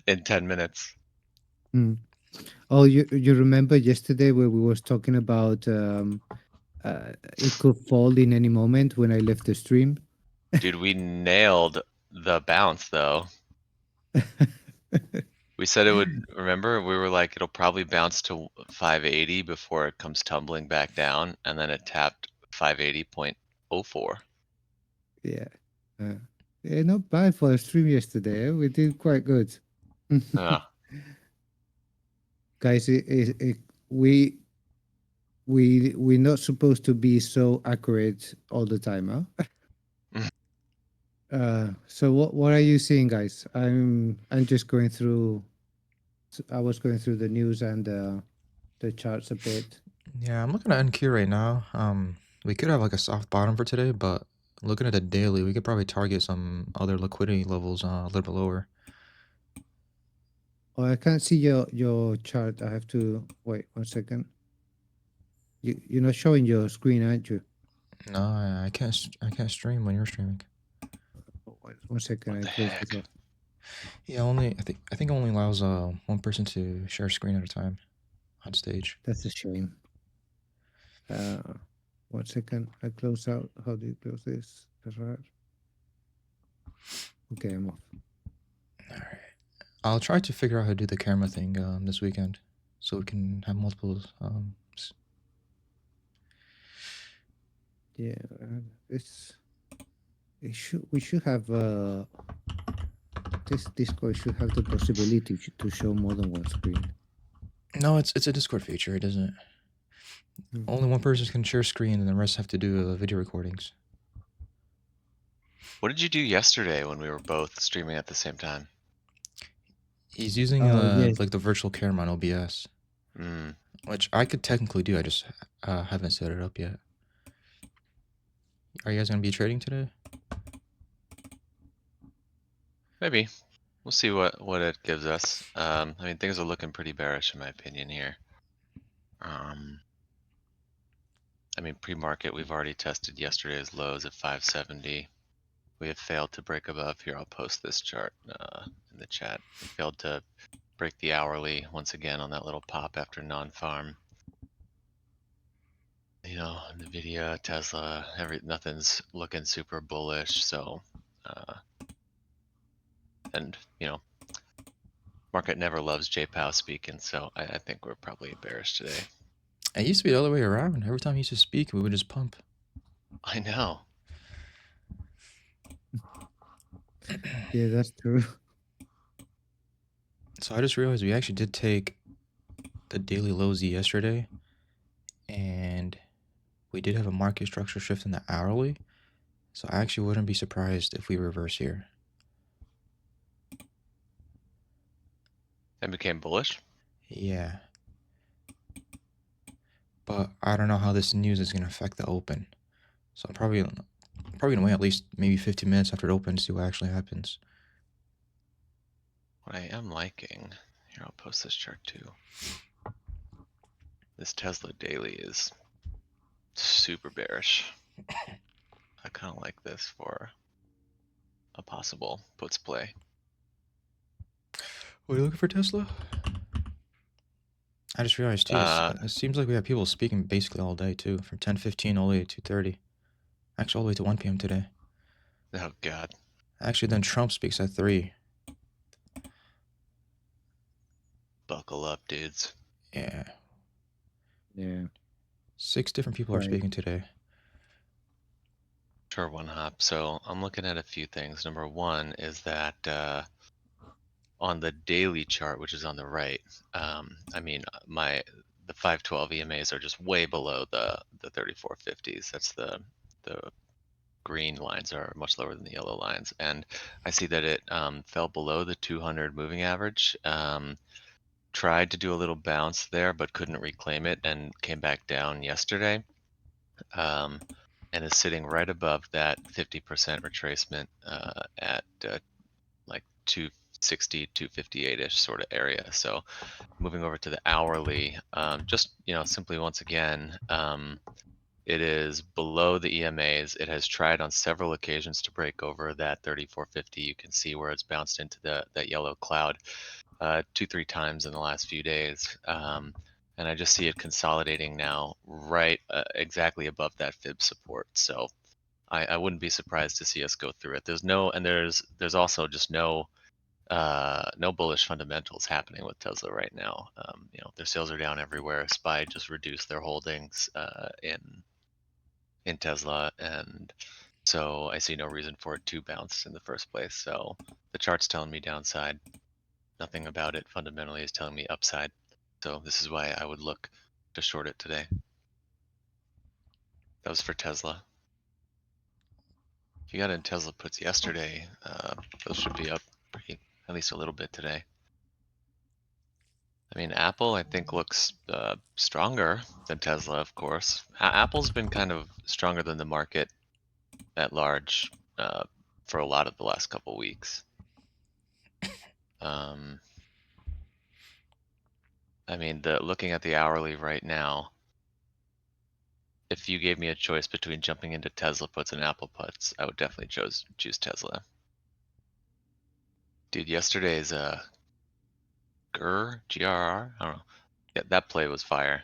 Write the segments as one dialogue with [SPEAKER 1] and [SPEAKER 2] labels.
[SPEAKER 1] in 10 minutes.
[SPEAKER 2] Mm. Oh, you remember yesterday where we was talking about it could fall in any moment when I left the stream?
[SPEAKER 1] Dude, we nailed the bounce though. We said it would, remember, we were like, it'll probably bounce to 580 before it comes tumbling back down, and then it tapped 580.04.
[SPEAKER 2] Yeah. Uh, yeah, not bad for a stream yesterday. We did quite good.
[SPEAKER 1] Yeah.
[SPEAKER 2] Guys, we're not supposed to be so accurate all the time, huh? So what are you seeing, guys? I'm just going through. I was going through the news and the charts a bit.
[SPEAKER 3] Yeah, I'm looking at NQ right now. We could have like a soft bottom for today, but looking at the daily, we could probably target some other liquidity levels a little bit lower.
[SPEAKER 2] Oh, I can't see your chart. I have to wait 1 second. You're not showing your screen, aren't you?
[SPEAKER 3] No, I can't. I can't stream when you're streaming.
[SPEAKER 2] Oh, wait 1 second.
[SPEAKER 1] What
[SPEAKER 2] I
[SPEAKER 1] the
[SPEAKER 2] close this
[SPEAKER 1] heck?
[SPEAKER 2] up.
[SPEAKER 3] Yeah, only I think it only allows one person to share screen at a time on stage.
[SPEAKER 2] That's a shame. Uh, 1 second. I close out. How do you close this? That's right. Okay, I'm off.
[SPEAKER 3] All right. I'll try to figure out how to do the camera thing this weekend, so we can have multiple.
[SPEAKER 2] Yeah, we should have this Discord should have the possibility to show more than one screen.
[SPEAKER 3] No, it's a Discord feature. It doesn't. Only one person can share screen, and the rest have to do video recordings.
[SPEAKER 1] What did you do yesterday when we were both streaming at the same time?
[SPEAKER 3] He's using
[SPEAKER 2] Yes.
[SPEAKER 3] like the virtual camera on OBS, which I could technically do. I just haven't set it up yet. Are you guys gonna be trading today?
[SPEAKER 1] Maybe. We'll see what it gives us. I mean, things are looking pretty bearish in my opinion here. I mean, pre-market, we've already tested yesterday's lows at 570. We have failed to break above here. I'll post this chart in the chat. We failed to break the hourly once again on that little pop after non-farm. You know, Nvidia, Tesla, nothing's looking super bullish. So, and you know, market never loves JPOW speaking. So I think we're probably bearish today.
[SPEAKER 3] It used to be the other way around. Every time he used to speak, we would just pump.
[SPEAKER 1] I know.
[SPEAKER 2] Yeah, that's true.
[SPEAKER 3] So I just realized we actually did take the daily lows yesterday, and we did have a market structure shift in the hourly. So I actually wouldn't be surprised if we reverse here.
[SPEAKER 1] And became bullish?
[SPEAKER 3] Yeah. But I don't know how this news is going to affect the open. So I'm probably going to wait at least maybe 15 minutes after it opens to see what actually happens.
[SPEAKER 1] What I am liking, here I'll post this chart too. This Tesla daily is super bearish. I kind of like this for a possible puts play.
[SPEAKER 3] What are you looking for, Tesla? I just realized too, it seems like we have people speaking basically all day too, from 10:15 all the way to 2:30. Actually, all the way to 1 p.m. today.
[SPEAKER 1] Oh God.
[SPEAKER 3] Actually, then Trump speaks at 3.
[SPEAKER 1] Buckle up, dudes.
[SPEAKER 3] Yeah.
[SPEAKER 2] Yeah.
[SPEAKER 3] 6 different people are speaking today.
[SPEAKER 1] Sure, one hop. So I'm looking at a few things. Number one is that on the daily chart, which is on the right, I mean, the 512 EMAs are just way below the 3450s. That's the green lines are much lower than the yellow lines. And I see that it fell below the 200 moving average. Tried to do a little bounce there, but couldn't reclaim it and came back down yesterday. And is sitting right above that 50% retracement at like 260, 258-ish sort of area. So moving over to the hourly, just, you know, simply once again, It is below the EMAs. It has tried on several occasions to break over that 3450. You can see where it's bounced into that yellow cloud 2-3 times in the last few days. And I just see it consolidating now right exactly above that fib support. So I wouldn't be surprised to see us go through it. There's also just no bullish fundamentals happening with Tesla right now. Their sales are down everywhere. SPY just reduced their holdings in Tesla, and so I see no reason for it to bounce in the first place. So the chart's telling me downside. Nothing about it fundamentally is telling me upside. So this is why I would look to short it today. That was for Tesla. If you got in Tesla puts yesterday, those should be up at least a little bit today. I mean, Apple, I think, looks stronger than Tesla, of course. Apple's been kind of stronger than the market at large for a lot of the last couple weeks. I mean, looking at the hourly right now, if you gave me a choice between jumping into Tesla puts and Apple puts, I would definitely choose Tesla. Dude, yesterday's GRR? I don't know. Yeah, that play was fire.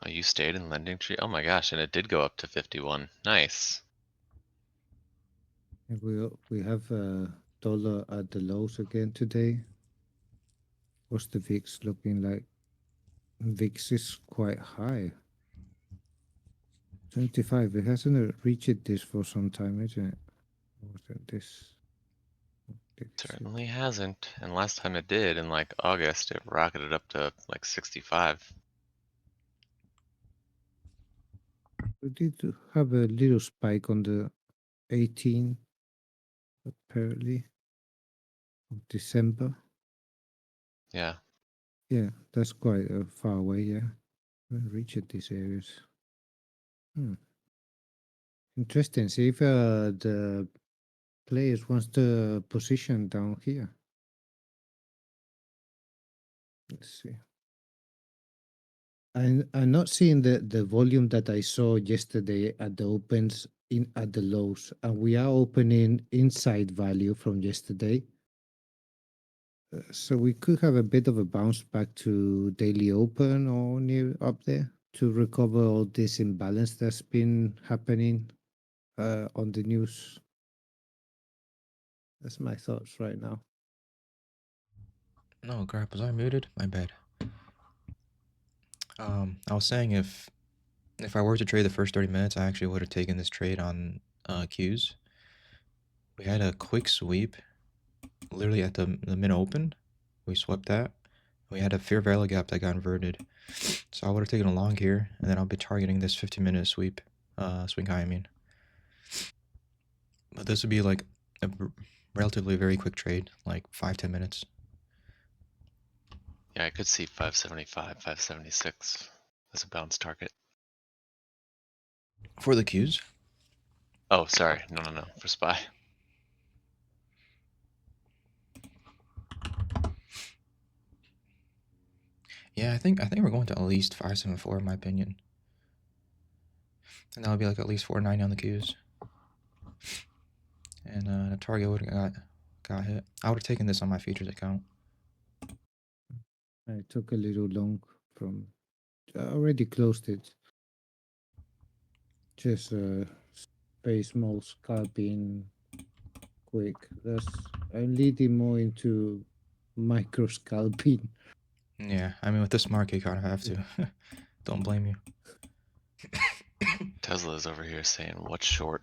[SPEAKER 1] Oh, you stayed in Lending Tree? Oh my gosh, and it did go up to 51. Nice.
[SPEAKER 2] We have dollar at the lows again today. What's the VIX looking like? VIX is quite high. 25. It hasn't reached this for some time, isn't it? Wasn't this?
[SPEAKER 1] Certainly hasn't. And last time it did, in like August, it rocketed up to like 65.
[SPEAKER 2] We did have a little spike on the 18th, apparently, of December.
[SPEAKER 1] Yeah.
[SPEAKER 2] Yeah, that's quite far away, yeah. We haven't reached these areas. Interesting. See if the players wants the position down here. Let's see. I'm not seeing the volume that I saw yesterday at the opens at the lows, and we are opening inside value from yesterday. So we could have a bit of a bounce back to daily open or near up there to recover all this imbalance that's been happening on the news. That's my thoughts right now.
[SPEAKER 3] No, crap, was I muted? My bad. I was saying if I were to trade the first 30 minutes, I actually would have taken this trade on Qs. We had a quick sweep, literally at the mid open. We swept that. We had a fair value gap that got inverted. So I would have taken a long here, and then I'll be targeting this 15-minute sweep, swing high, I mean. But this would be like a relatively very quick trade, like 5-10 minutes.
[SPEAKER 1] Yeah, I could see 575, 576 as a bounce target.
[SPEAKER 3] For the Qs?
[SPEAKER 1] Oh, sorry. No. For SPY.
[SPEAKER 3] Yeah, I think we're going to at least 574 in my opinion. And that would be like at least 490 on the Qs. And the target would have got hit. I would have taken this on my futures account.
[SPEAKER 2] I took a little long from. I already closed it. Just very small scalping, quick. I'm leading more into micro scalping.
[SPEAKER 3] Yeah, I mean with this market you kind of have to. Don't blame you.
[SPEAKER 1] Tesla's over here saying, what's short?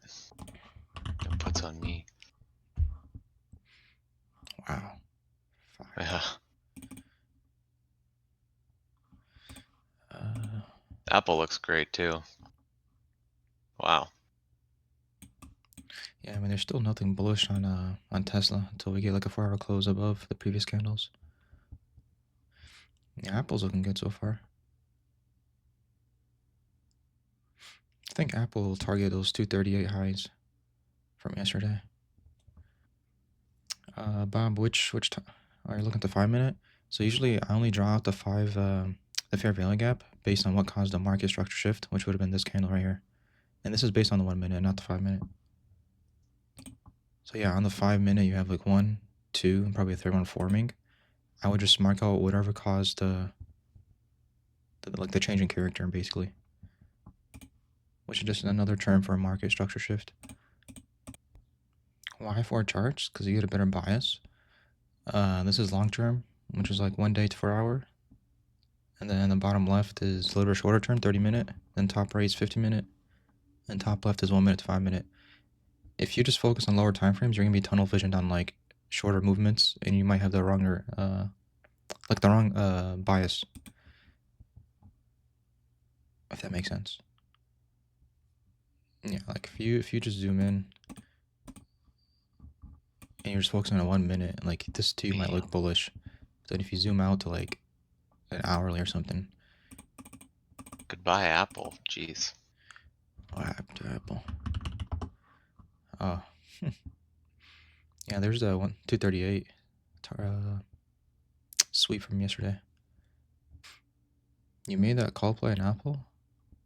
[SPEAKER 1] It puts on me.
[SPEAKER 3] Wow. Fire.
[SPEAKER 1] Yeah.
[SPEAKER 3] Uh,
[SPEAKER 1] Apple looks great too. Wow.
[SPEAKER 3] yeah, I mean there's still nothing bullish on Tesla until we get like a 4-hour close above the previous candles. Yeah, Apple's looking good so far. I think Apple will target those 238 highs from yesterday. Bob, which are you looking at the 5-minute? So usually I only draw out the fair value gap based on what caused the market structure shift, which would have been this candle right here. And this is based on the 1 minute, not the 5 minute. So yeah, on the 5 minute, you have like 1, 2, and probably a third one forming. I would just mark out whatever caused the change in character, basically, which is just another term for a market structure shift. Why 4 charts? Because you get a better bias. This is long term, which is like 1 day to 4 hour. And then the bottom left is a little bit shorter term, 30 minute. Then top right is 50 minute. And top left is 1 minute to 5 minute. If you just focus on lower time frames, you're gonna be tunnel visioned on like shorter movements, and you might have the wrong bias. If that makes sense. Yeah, like if you just zoom in and you're just focusing on 1 minute, like this to you might look bullish. But then if you zoom out to like an hourly or something.
[SPEAKER 1] Goodbye, Apple. Jeez.
[SPEAKER 3] What happened to Apple? Oh. Yeah, there's a 238 sweep from yesterday. You made that call play in Apple?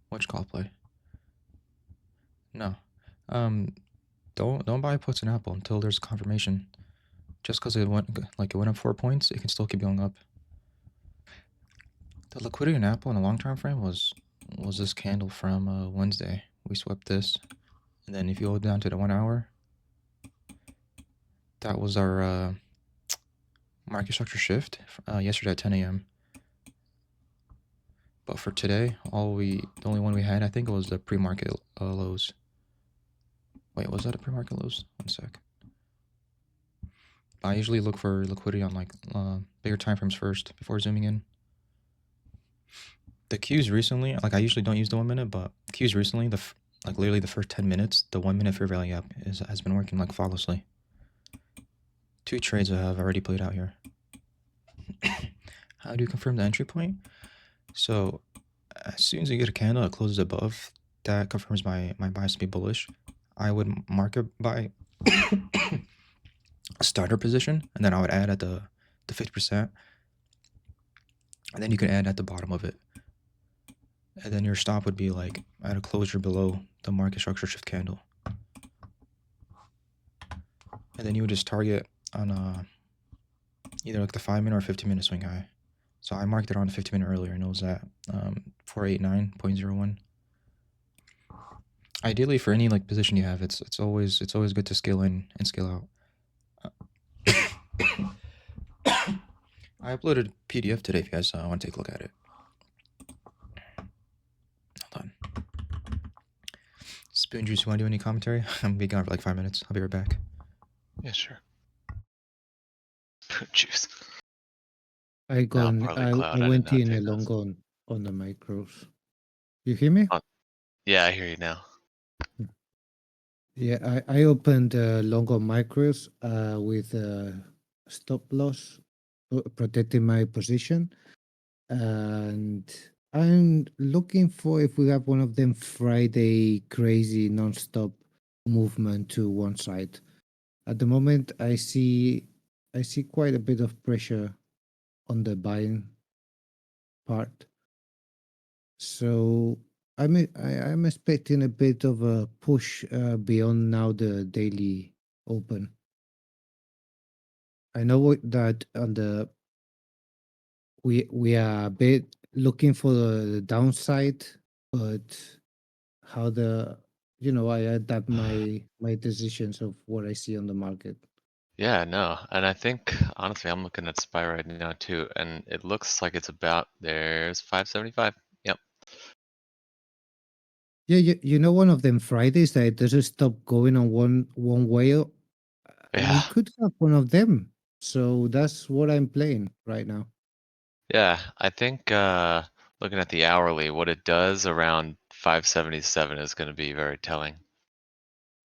[SPEAKER 3] Which call play? No. Don't buy puts in Apple until there's confirmation. Just because it went up 4 points, it can still keep going up. The liquidity in Apple in the long term frame was this candle from Wednesday. We swept this, and then if you go down to the 1 hour, that was our market structure shift yesterday at 10 a.m. But for today, the only one we had, I think it was the pre-market lows. Wait, was that a pre-market lows? 1 sec. I usually look for liquidity on like bigger time frames first before zooming in. The Qs recently, like I usually don't use the 1 minute, but Qs recently, literally the first 10 minutes, the 1 minute fair value up has been working like flawlessly. 2 trades have already played out here. How do you confirm the entry point? So as soon as you get a candle that closes above, that confirms my bias to be bullish. I would mark it by a starter position, and then I would add at the 50%, and then you can add at the bottom of it. And then your stop would be like at a closure below the market structure shift candle. And then you would just target on either like the 5 minute or 15 minute swing high. So I marked it on the 15 minute earlier, and it was at 489.01. Ideally, for any like position you have, it's always good to scale in and scale out. I uploaded a PDF today if you guys want to take a look at it. Hold on. Spoon Juice, you want to do any commentary? I'm gonna be gone for like 5 minutes. I'll be right back.
[SPEAKER 1] Yeah, sure. Juice.
[SPEAKER 2] I
[SPEAKER 1] Partly Cloud, I did
[SPEAKER 2] went
[SPEAKER 1] not
[SPEAKER 2] in
[SPEAKER 1] take
[SPEAKER 2] a long
[SPEAKER 1] those.
[SPEAKER 2] on the micros. You hear me?
[SPEAKER 1] Yeah, I hear you now.
[SPEAKER 2] Yeah, I opened long on micros with stop loss, protecting my position, and I'm looking for if we have one of them Friday crazy non-stop movement to one side. At the moment, I see quite a bit of pressure on the buying part. So I'm expecting a bit of a push beyond now the daily open. I know that on the we are a bit looking for the downside, but how I adapt my decisions of what I see on the market.
[SPEAKER 1] Yeah, no, and I think honestly, I'm looking at SPY right now too, and it looks like it's about there's 575. Yep.
[SPEAKER 2] Yeah, you know one of them Fridays that it doesn't stop going on one way. We
[SPEAKER 1] Yeah,
[SPEAKER 2] could have one of them. So that's what I'm playing right now.
[SPEAKER 1] yeah. I think looking at the hourly, what it does around 577 is going to be very telling.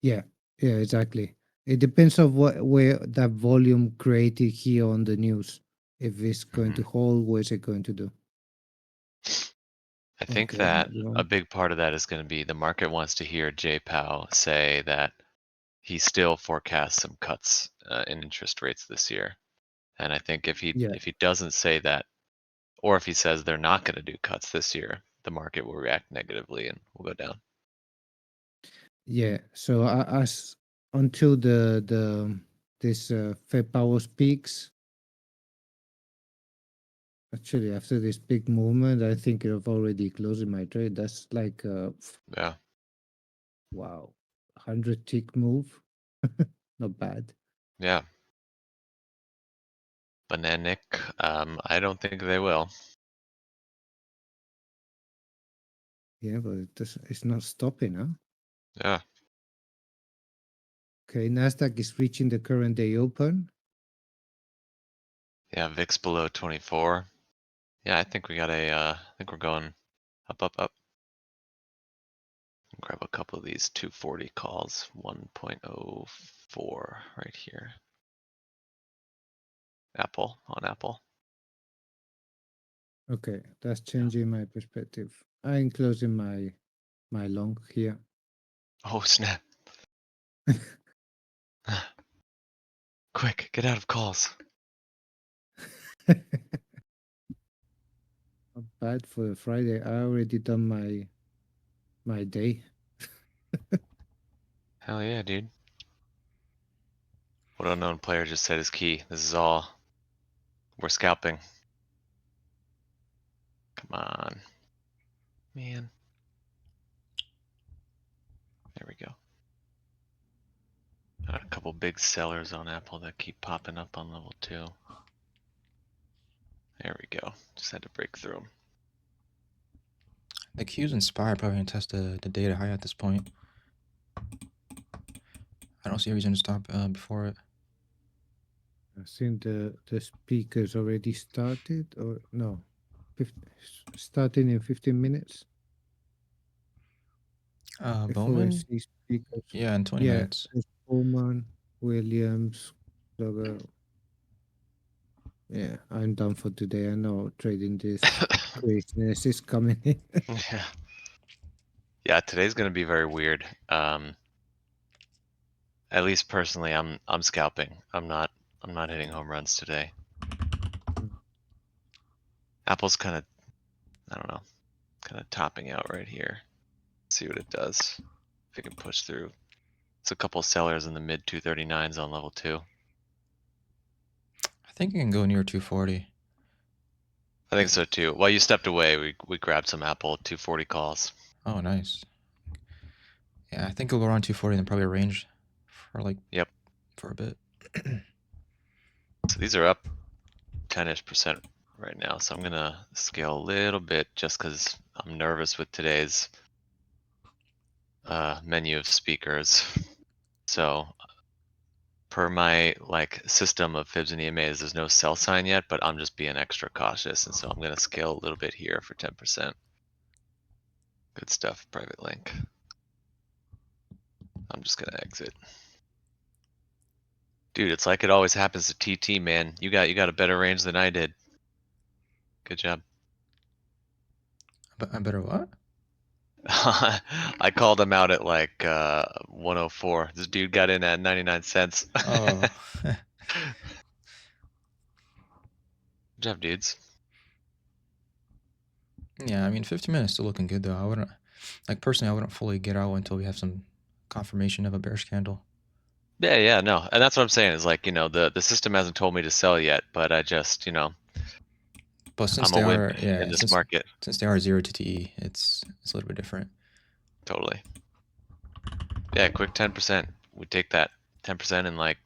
[SPEAKER 2] Yeah, yeah, exactly. It depends on where that volume created here on the news. If it's going to
[SPEAKER 1] Mhm.
[SPEAKER 2] hold, what is it going to do?
[SPEAKER 1] I think
[SPEAKER 2] Okay,
[SPEAKER 1] that
[SPEAKER 2] you
[SPEAKER 1] a
[SPEAKER 2] know,
[SPEAKER 1] big part of that is going to be the market wants to hear Jay Powell say that he still forecasts some cuts in interest rates this year. And I think if
[SPEAKER 2] yeah,
[SPEAKER 1] he doesn't say that, Or if he says they're not going to do cuts this year, the market will react negatively and will go down.
[SPEAKER 2] Yeah. So as until this Fed power speaks, actually after this big movement, I think I've already closed my trade. That's like
[SPEAKER 1] Yeah.
[SPEAKER 2] wow, 100 tick move. Not bad.
[SPEAKER 1] Yeah. Bananic, I don't think they will.
[SPEAKER 2] Yeah, but it's not stopping, huh?
[SPEAKER 1] Yeah.
[SPEAKER 2] Okay, Nasdaq is reaching the current day open.
[SPEAKER 1] Yeah, VIX below 24. Yeah, I think we got I think we're going up, up, up. Grab a couple of these 240 calls, 1.04 right here. Apple, on Apple.
[SPEAKER 2] Okay, that's changing my perspective. I'm closing my long here.
[SPEAKER 1] Oh, snap. Quick, get out of calls.
[SPEAKER 2] Not bad for a Friday. I already done my day.
[SPEAKER 1] Hell yeah, dude. What unknown player just said is key. This is all. We're scalping. Come on. Man. There we go. Got a couple big sellers on Apple that keep popping up on level 2. There we go. Just had to break through them.
[SPEAKER 3] The Q's Inspire probably gonna test the data high at this point. I don't see a reason to stop before it.
[SPEAKER 2] I think the speakers already started, or no, 50, starting in 15 minutes.
[SPEAKER 3] Bowman?
[SPEAKER 2] FOMC speakers.
[SPEAKER 3] Yeah, in 20
[SPEAKER 2] Yeah,
[SPEAKER 3] minutes.
[SPEAKER 2] there's Bowman, Williams, Dogger. Yeah, I'm done for today. I know trading this craziness is coming in.
[SPEAKER 1] Yeah. Yeah, today's gonna be very weird. At least personally, I'm scalping. I'm not hitting home runs today. Apple's kind of, I don't know, kind of topping out right here. See what it does. If it can push through. It's a couple sellers in the mid 239s on level 2.
[SPEAKER 3] I think it can go near 240.
[SPEAKER 1] I think so too. While you stepped away, we grabbed some Apple 240 calls.
[SPEAKER 3] Oh, nice. Yeah, I think it'll go around 240 and then probably a range for like
[SPEAKER 1] Yep.
[SPEAKER 3] for a bit.
[SPEAKER 1] So these are up 10-ish% right now. So I'm gonna scale a little bit just because I'm nervous with today's menu of speakers. So per my like system of fibs and EMAs, there's no sell sign yet, but I'm just being extra cautious, and so I'm gonna scale a little bit here for 10%. Good stuff, private link. I'm just gonna exit. Dude, it's like it always happens to TT, man. You got a better range than I did. Good job.
[SPEAKER 3] But I better what?
[SPEAKER 1] I called him out at like 104. This dude got in at 99 cents.
[SPEAKER 3] Oh.
[SPEAKER 1] Good job, dudes.
[SPEAKER 3] Yeah, I mean, 15 minutes still looking good though. I wouldn't, like personally, I wouldn't fully get out until we have some confirmation of a bearish candle.
[SPEAKER 1] Yeah, no. And that's what I'm saying is like, the system hasn't told me to sell yet, but I just,
[SPEAKER 3] But since
[SPEAKER 1] I'm a
[SPEAKER 3] they
[SPEAKER 1] wimp
[SPEAKER 3] are, yeah,
[SPEAKER 1] in this market.
[SPEAKER 3] since they are 0 to TE, it's a little bit different.
[SPEAKER 1] Totally. Yeah, quick 10%. We take that 10% in like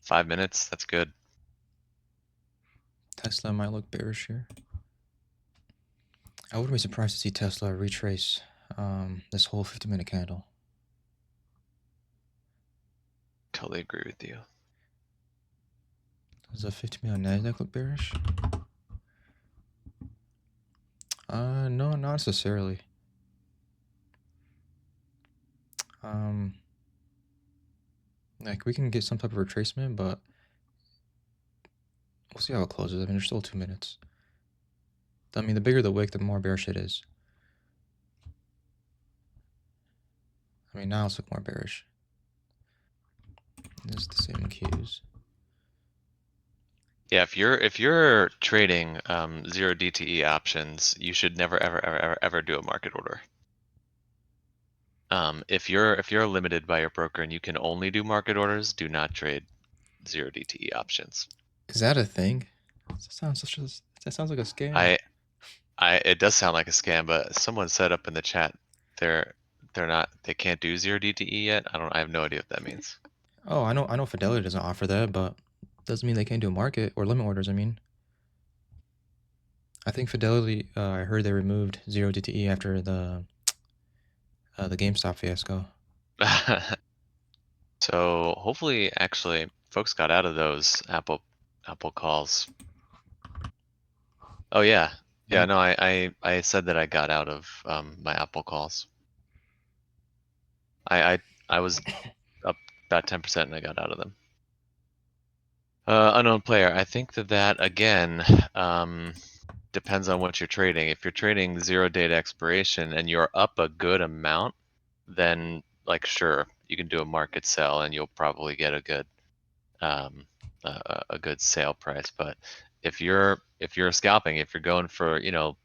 [SPEAKER 1] 5 minutes. That's good.
[SPEAKER 3] Tesla might look bearish here. I wouldn't be surprised to see Tesla retrace this whole 50-minute candle.
[SPEAKER 1] Totally agree with you.
[SPEAKER 3] Does a 50-minute Nasdaq look bearish? No, not necessarily. Like we can get some type of retracement, but we'll see how it closes. I mean, there's still 2 minutes. I mean, the bigger the wick, the more bearish it is. I mean, now it's look more bearish. This is the same cues.
[SPEAKER 1] Yeah, if you're trading 0 DTE options, you should never ever do a market order. If you're limited by your broker and you can only do market orders, do not trade 0 DTE options.
[SPEAKER 3] Is that a thing? That sounds like a scam.
[SPEAKER 1] It does sound like a scam, but someone said up in the chat they can't do 0 DTE yet. I have no idea what that means.
[SPEAKER 3] Oh, I know Fidelity doesn't offer that, but doesn't mean they can't do a market or limit orders. I mean, I think Fidelity. I heard they removed 0 DTE after the GameStop fiasco.
[SPEAKER 1] So hopefully, actually, folks got out of those Apple calls. Oh yeah, yeah. No, I said that I got out of my Apple calls. I was up about 10% and I got out of them. Unknown player. I think that again depends on what you're trading. If you're trading 0 date expiration and you're up a good amount, then like sure you can do a market sell and you'll probably get a good sale price. But if you're scalping, if you're going for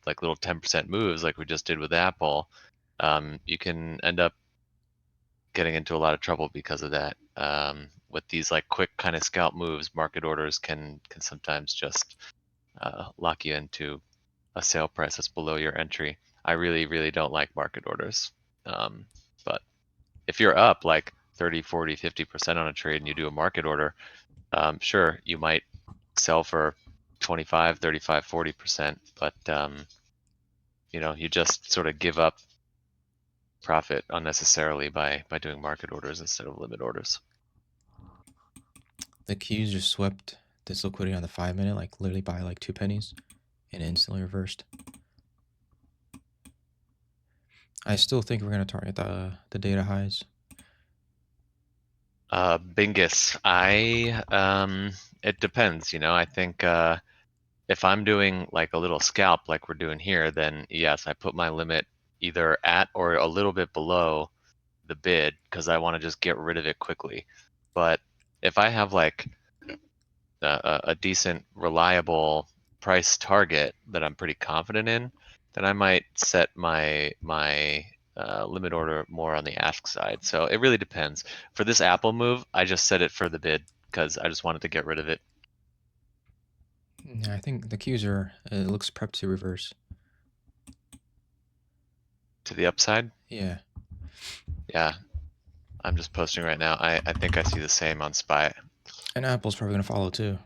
[SPEAKER 1] like little 10% moves like we just did with Apple, you can end up getting into a lot of trouble because of that. With these like quick kind of scalp moves, market orders can sometimes just lock you into a sale price that's below your entry. I really don't like market orders. But if you're up like 30, 40, 50% on a trade and you do a market order, sure, you might sell for 25, 35, 40%, but you just sort of give up profit unnecessarily by doing market orders instead of limit orders.
[SPEAKER 3] The Qs just swept this liquidity on the 5-minute, like literally by like 2 pennies, and instantly reversed. I still think we're gonna target the data highs.
[SPEAKER 1] Bingus, it depends. I think if I'm doing like a little scalp like we're doing here, then yes, I put my limit either at or a little bit below the bid because I want to just get rid of it quickly. But if I have like a decent, reliable price target that I'm pretty confident in, then I might set my limit order more on the ask side. So it really depends. For this Apple move, I just set it for the bid because I just wanted to get rid of it.
[SPEAKER 3] Yeah, I think the Qs are. It looks prepped to reverse.
[SPEAKER 1] To the upside?
[SPEAKER 3] Yeah.
[SPEAKER 1] Yeah. I'm just posting right now. I think I see the same on SPY.
[SPEAKER 3] And Apple's probably gonna follow too.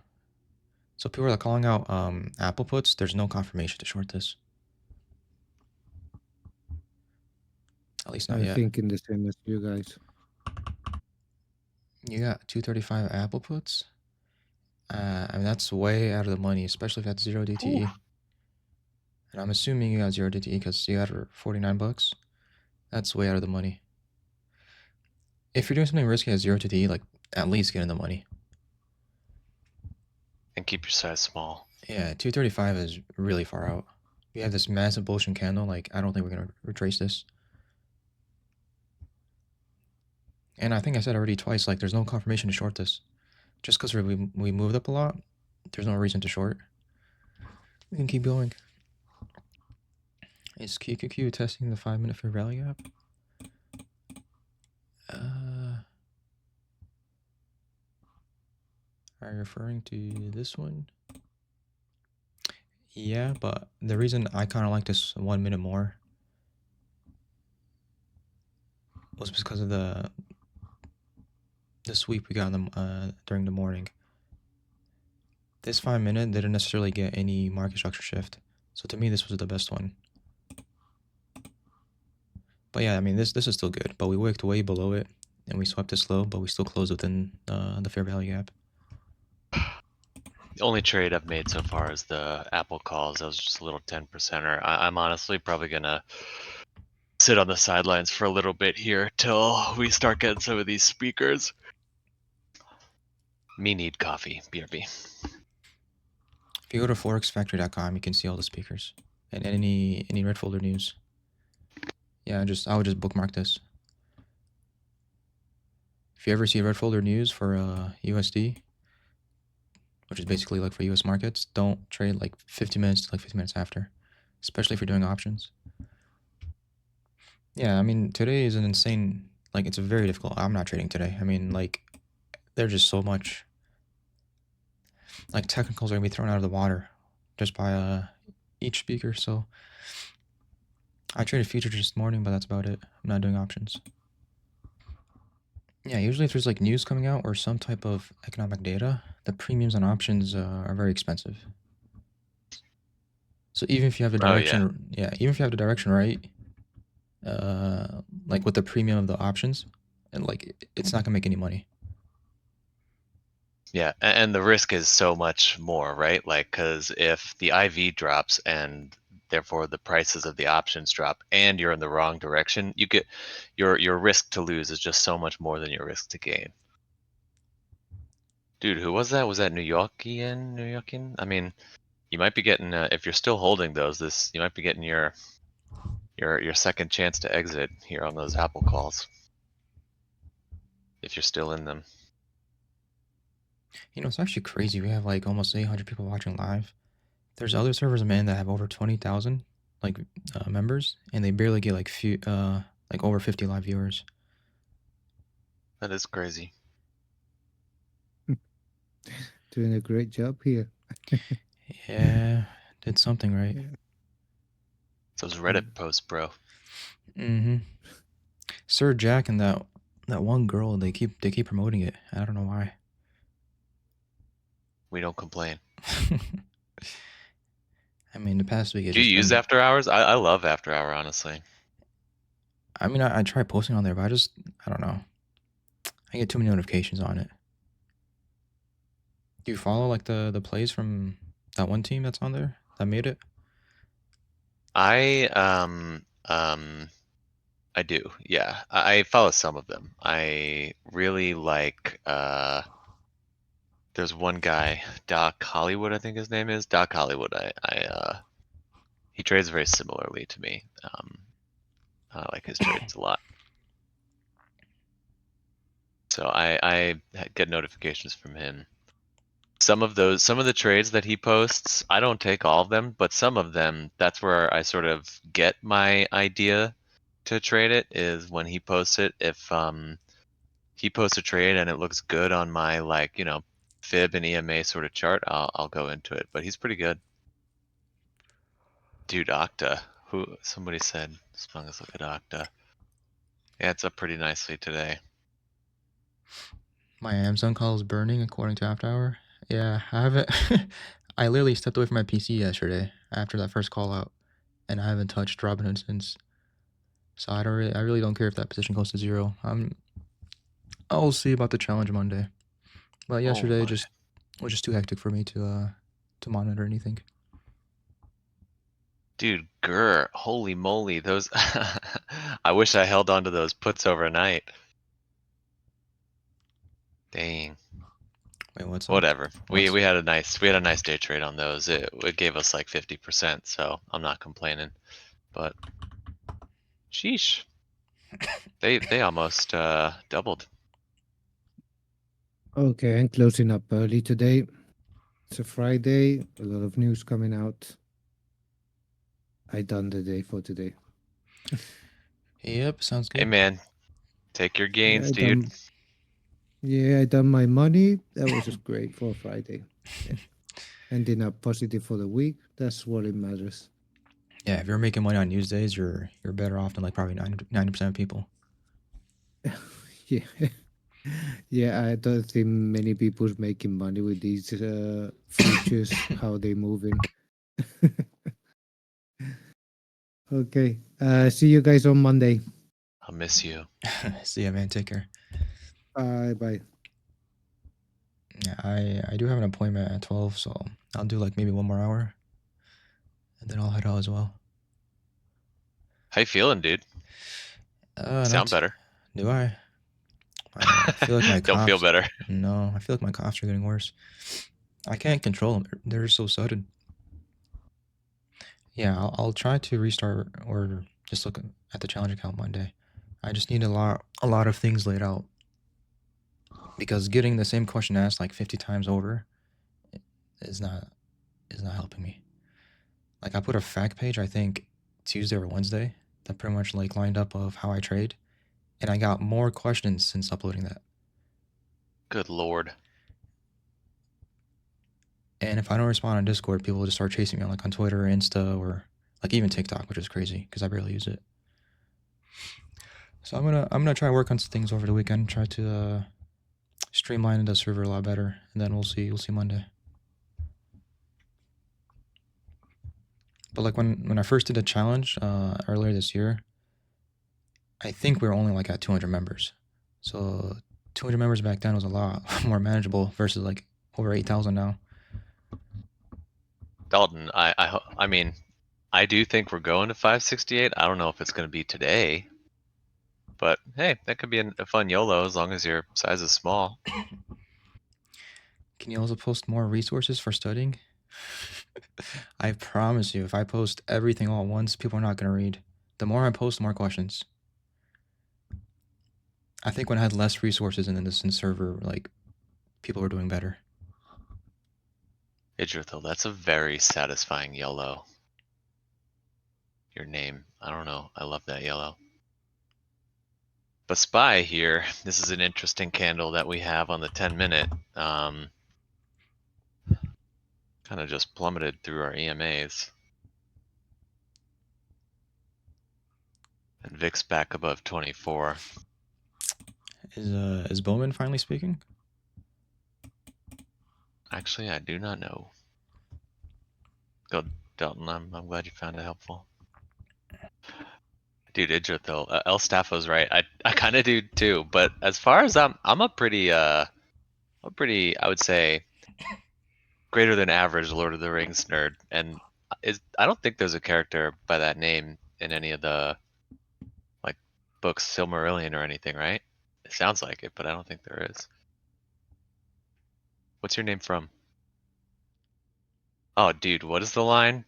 [SPEAKER 3] So people are calling out Apple puts. There's no confirmation to short this. At least not
[SPEAKER 2] I'm
[SPEAKER 3] yet.
[SPEAKER 2] thinking the same as you guys.
[SPEAKER 3] You got 235 Apple puts. I mean that's way out of the money, especially if that's 0 DTE.
[SPEAKER 1] Ooh.
[SPEAKER 3] And I'm assuming you got 0 DTE because you got it for $49. That's way out of the money. If you're doing something risky at 0 DTE, like at least get in the money.
[SPEAKER 1] And keep your size small.
[SPEAKER 3] Yeah, 235 is really far out. We have this massive bullshit candle. Like I don't think we're gonna retrace this. And I think I said already twice, like there's no confirmation to short this. Just because we moved up a lot, there's no reason to short. We can keep going. Is QQQ testing the 5-minute fair value gap? Are you referring to this one? Yeah, but the reason I kind of like this 1 minute more was because of the sweep we got in during the morning. This 5-minute didn't necessarily get any market structure shift, so to me this was the best one. But yeah, I mean this is still good, but we wicked way below it, and we swept this low, but we still closed within the fair value gap.
[SPEAKER 1] The only trade I've made so far is the Apple calls. That was just a little 10%er. I'm honestly probably gonna sit on the sidelines for a little bit here till we start getting some of these speakers. Me need coffee, BRB.
[SPEAKER 3] If you go to forexfactory.com, you can see all the speakers and any red folder news. Yeah, I would just bookmark this. If you ever see red folder news for USD, which is basically like for US markets, don't trade like 50 minutes to like 50 minutes after, especially if you're doing options. Yeah, I mean, today is an insane, like, it's a very difficult. I'm not trading today. I mean, like, there's just so much, like, technicals are gonna be thrown out of the water just by each speaker. So I traded futures this morning, but that's about it. I'm not doing options. Yeah, usually if there's like news coming out or some type of economic data, the premiums on options are very expensive. So even if you have the direction, even if you have the direction right, like with the premium of the options, and like it's not gonna make any money.
[SPEAKER 1] Yeah, and the risk is so much more, right? Like, because if the IV drops and therefore the prices of the options drop, and you're in the wrong direction, you get your risk to lose is just so much more than your risk to gain. Dude, who was that? Was that New Yorkian? I mean, you might be getting if you're still holding those, you might be getting your second chance to exit here on those Apple calls if you're still in them.
[SPEAKER 3] You know, it's actually crazy. We have like almost 800 people watching live. There's other servers, man, that have over 20,000 like members, and they barely get like like over 50 live viewers.
[SPEAKER 1] That is crazy.
[SPEAKER 2] Doing a great job here.
[SPEAKER 3] Yeah, did something right.
[SPEAKER 2] Yeah.
[SPEAKER 1] Those Reddit posts, bro.
[SPEAKER 3] Mm-hmm. Sir Jack and that one girl, they keep promoting it. I don't know why.
[SPEAKER 1] We don't complain.
[SPEAKER 3] I mean, the past week
[SPEAKER 1] Do you use After Hours? I love After Hour, honestly.
[SPEAKER 3] I mean, I try posting on there, but I don't know. I get too many notifications on it. Do you follow like the plays from that one team that's on there that made it?
[SPEAKER 1] I do. Yeah, I follow some of them. I really like. There's one guy, Doc Hollywood, I think his name is Doc Hollywood. He trades very similarly to me. I like his trades a lot. So I get notifications from him. Some of the trades that he posts, I don't take all of them, but some of them, that's where I sort of get my idea to trade it, is when he posts it. If he posts a trade and it looks good on my, like, fib and EMA sort of chart, I'll go into it. But he's pretty good. Dude, Octa. Somebody said, let's look at Octa. Yeah, it's up pretty nicely today.
[SPEAKER 3] My Amazon call is burning according to After Hour. Yeah, I haven't. I literally stepped away from my PC yesterday after that first call out, and I haven't touched Robinhood since. So I really don't care if that position goes to zero. I'll see about the challenge Monday. But yesterday was just too hectic for me to monitor anything.
[SPEAKER 1] Dude, grr, holy moly, those I wish I held on to those puts overnight. Dang.
[SPEAKER 3] Wait, what's
[SPEAKER 1] Whatever. We had a nice day trade on those. It gave us like 50%, so I'm not complaining. But sheesh. They almost doubled.
[SPEAKER 2] Okay, I'm closing up early today. It's a Friday, a lot of news coming out. I done the day for today.
[SPEAKER 3] Yep, sounds good.
[SPEAKER 1] Hey man, take your gains,
[SPEAKER 2] yeah,
[SPEAKER 1] dude.
[SPEAKER 2] I done my money. That was just great for Friday. Yeah. Ending up positive for the week. That's what it matters.
[SPEAKER 3] Yeah, if you're making money on news days, you're better off than like probably 90% of people.
[SPEAKER 2] Yeah. Yeah, I don't think many people's making money with these futures, how they moving. Okay. See you guys on Monday.
[SPEAKER 1] I'll miss you.
[SPEAKER 3] See ya, man. Take care.
[SPEAKER 2] Bye.
[SPEAKER 3] Yeah, I do have an appointment at 12, so I'll do like maybe 1 more hour, and then I'll head out as well.
[SPEAKER 1] How you feeling, dude? Sound better.
[SPEAKER 3] Do I? I feel like my coughs.
[SPEAKER 1] Don't feel better.
[SPEAKER 3] No, I feel like my coughs are getting worse. I can't control them. They're so sudden. Yeah, I'll try to restart or just look at the challenge account Monday. I just need a lot of things laid out, because getting the same question asked like 50 times over, is not helping me. Like I put a fact page, I think Tuesday or Wednesday, that pretty much like lined up of how I trade, and I got more questions since uploading that.
[SPEAKER 1] Good Lord.
[SPEAKER 3] And if I don't respond on Discord, people will just start chasing me on like on Twitter or Insta or like even TikTok, which is crazy because I barely use it. So I'm gonna try to work on some things over the weekend, try to streamline the server a lot better, and then we'll see Monday. But like when I first did a challenge earlier this year, I think we were only like at 200 members. So 200 members back then was a lot more manageable versus like over 8,000 now.
[SPEAKER 1] Dalton, I mean, I do think we're going to 568. I don't know if it's going to be today, but hey, that could be a fun YOLO as long as your size is small.
[SPEAKER 3] Can you also post more resources for studying? I promise you, if I post everything all at once, people are not going to read. The more I post, the more questions. I think when I had less resources in this server, like, people were doing better.
[SPEAKER 1] Idrithil, that's a very satisfying yellow. Your name, I don't know. I love that yellow. But SPY here, this is an interesting candle that we have on the 10-minute. Kind of just plummeted through our EMAs. And VIX back above 24.
[SPEAKER 3] Is Bowman finally speaking?
[SPEAKER 1] Actually, I do not know. Go, Dalton. I'm glad you found it helpful. Dude, Idrithil, El Staffo's right. I kind of do too. But as far as I'm a pretty I would say greater than average Lord of the Rings nerd, and I don't think there's a character by that name in any of the like books, Silmarillion or anything, right? It sounds like it, but I don't think there is. What's your name from? Oh, dude, what is the line?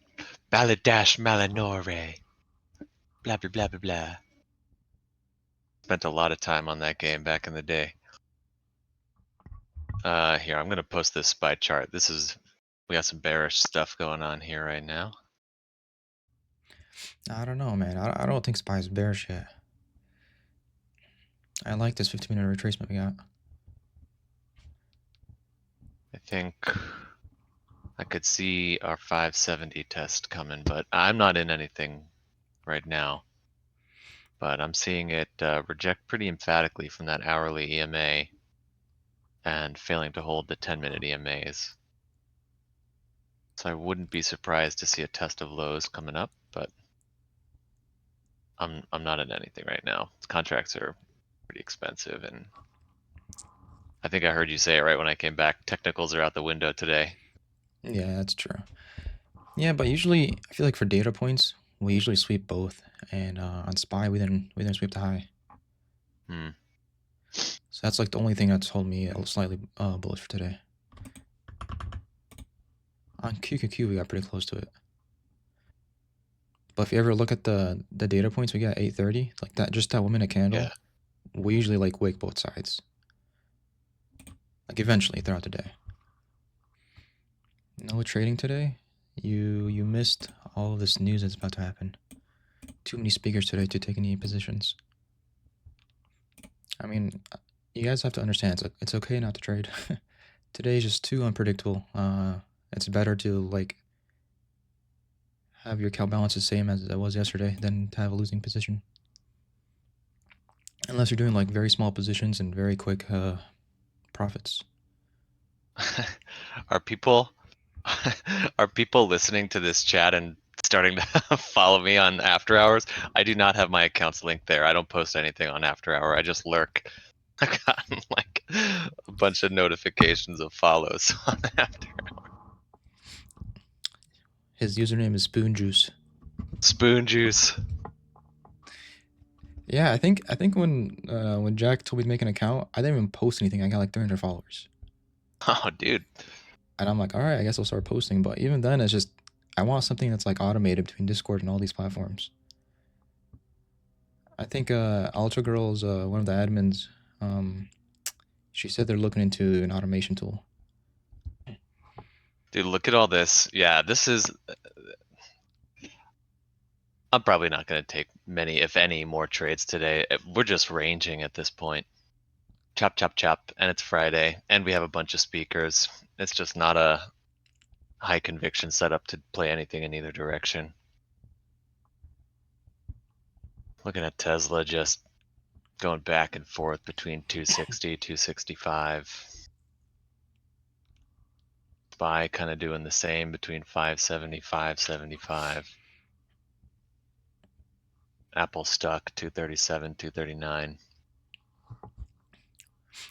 [SPEAKER 1] Baladash Malinore. Blah blah blah blah blah. Spent a lot of time on that game back in the day. Here, I'm gonna post this SPY chart. We got some bearish stuff going on here right now.
[SPEAKER 3] I don't know, man. I don't think SPY is bearish yet. I like this 15-minute retracement we got.
[SPEAKER 1] I think I could see our 570 test coming, but I'm not in anything right now. But I'm seeing it reject pretty emphatically from that hourly EMA and failing to hold the 10-minute EMAs. So I wouldn't be surprised to see a test of lows coming up, but I'm not in anything right now. Contracts are pretty expensive, and I think I heard you say it right when I came back. Technicals are out the window today.
[SPEAKER 3] Yeah, that's true. Yeah, but usually I feel like for data points, we usually sweep both, and on SPY we didn't sweep the high. So that's like the only thing that's holding me slightly bullish for today. On QQQ we got pretty close to it. But if you ever look at the data points we got 830, like that, just that 1 minute candle,
[SPEAKER 1] Yeah.
[SPEAKER 3] we usually like wake both sides. Like eventually throughout the day. No trading today. You missed all of this news that's about to happen. Too many speakers today to take any positions. I mean, you guys have to understand, it's okay not to trade. Today is just too unpredictable. It's better to like have your account balance the same as it was yesterday than to have a losing position. Unless you're doing like very small positions and very quick profits.
[SPEAKER 1] Are people listening to this chat and starting to follow me on After Hours? I do not have my accounts linked there. I don't post anything on After Hour. I just lurk. I've gotten like a bunch of notifications of follows on After Hour.
[SPEAKER 3] His username is Spoon Juice.
[SPEAKER 1] Spoon Juice.
[SPEAKER 3] Yeah, I think when Jack told me to make an account, I didn't even post anything. I got like 300 followers.
[SPEAKER 1] Oh, dude.
[SPEAKER 3] And I'm like, all right, I guess I'll start posting. But even then, it's just I want something that's like automated between Discord and all these platforms. I think Ultra Girl is one of the admins. She said they're looking into an automation tool.
[SPEAKER 1] Dude, look at all this. Yeah, this is... I'm probably not going to take many, if any, more trades today. We're just ranging at this point. Chop, chop, chop. And it's Friday. And we have a bunch of speakers. It's just not a high conviction setup to play anything in either direction. Looking at Tesla just going back and forth between 260, 265. SPY kind of doing the same between 570, 575. Apple stuck 237, 239.